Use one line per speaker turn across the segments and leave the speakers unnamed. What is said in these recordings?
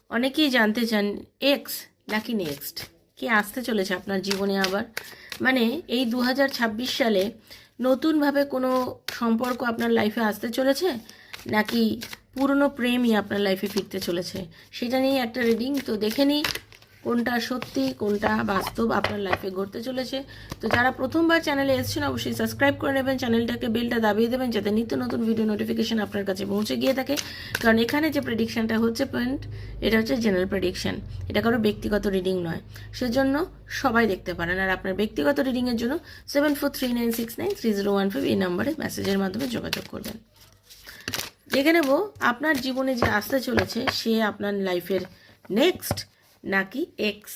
অনেকেই জানতে চান এক্স নাকি নেক্সট, কে আসতে চলেছে আপনার জীবনে আবার। মানে এই 2026 সালে নতুনভাবে কোনো সম্পর্ক আপনার লাইফে আসতে চলেছে, নাকি পুরনো প্রেমই আপনার লাইফে ফিরতে চলেছে, সেটা নিয়ে একটা রিডিং। তো দেখে নিই কোনটা সত্যি কোনটা বাস্তব আপনার লাইফে ঘটতে চলেছে। তো যারা প্রথমবার চ্যানেলে এসেছেন অবশ্যই সাবস্ক্রাইব করে নেবেন, চ্যানেলটাকে বেলটা দাবিয়ে দেবেন যাতে নিত্য নতুন ভিডিও নোটিফিকেশন আপনার কাছে পৌঁছে গিয়ে থাকে। কারণ এখানে যে প্রেডিকশানটা হচ্ছে পয়েন্ট, এটা হচ্ছে জেনারেল প্রেডিকশান, এটা কারো ব্যক্তিগত রিডিং নয়, সেজন্য সবাই দেখতে পারেন। আর আপনার ব্যক্তিগত রিডিংয়ের জন্য 7439693015 এই নাম্বারে মেসেজের মাধ্যমে যোগাযোগ করবেন। দেখে নেব আপনার জীবনে যে আসতে চলেছে সে আপনার লাইফের নেক্সট নাকি এক্স।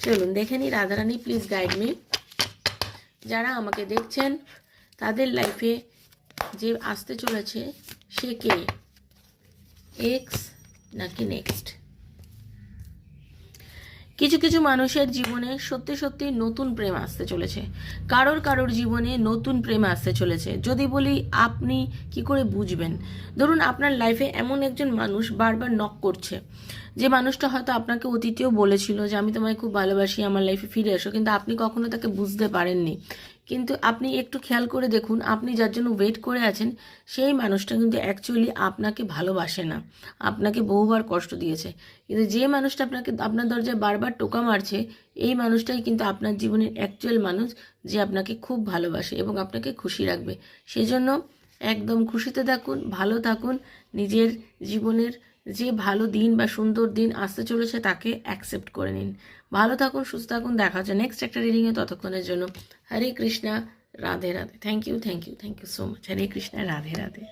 চলুন দেখে নিই। Radharani please guide me. যারা আমাকে দেখছেন তাদের লাইফে যে আসতে চলেছে সে কে, এক্স নাকি নেক্সট। কিছু কিছু মানুষের জীবনে সত্যি সত্যি নতুন প্রেম আসতে চলেছে, কারোর জীবনে নতুন প্রেম আসতে চলেছে। যদি বলি আপনি কি করে বুঝবেন, ধরুন আপনার লাইফে এমন একজন মানুষ বারবার নক করছে, যে মানুষটা হয়তো আপনাকে অতীতেও বলেছিল যে আমি তোমায় খুব ভালোবাসি, আমার লাইফে ফিরে এসো, কিন্তু আপনি কখনো তাকে বুঝতে পারেননি। কিন্তু আপনি একটু খেয়াল করে দেখুন, আপনি যার জন্য ওয়েট করে আছেন সেই মানুষটা কিন্তু অ্যাকচুয়ালি আপনাকে ভালোবাসে না, আপনাকে বহুবার কষ্ট দিয়েছে। কিন্তু যে মানুষটা আপনার দরজায় বারবার টোকা মারছে, এই মানুষটাই কিন্তু আপনার জীবনের অ্যাকচুয়াল মানুষ, যে আপনাকে খুব ভালোবাসে এবং আপনাকে খুশি রাখবে। সেজন্য একদম খুশিতে থাকুন, ভালো থাকুন, নিজের জীবনের যে ভালো দিন বা সুন্দর দিন আসতে চলেছে তাকে অ্যাকসেপ্ট করে নিন। ভালো থাকুন, সুস্থ থাকুন, দেখা হচ্ছে নেক্সট একটা রিডিংয়ে। ততক্ষণের জন্য Hare Krishna, Radhe Radhe. Thank you so much. Hare Krishna, Radhe Radhe.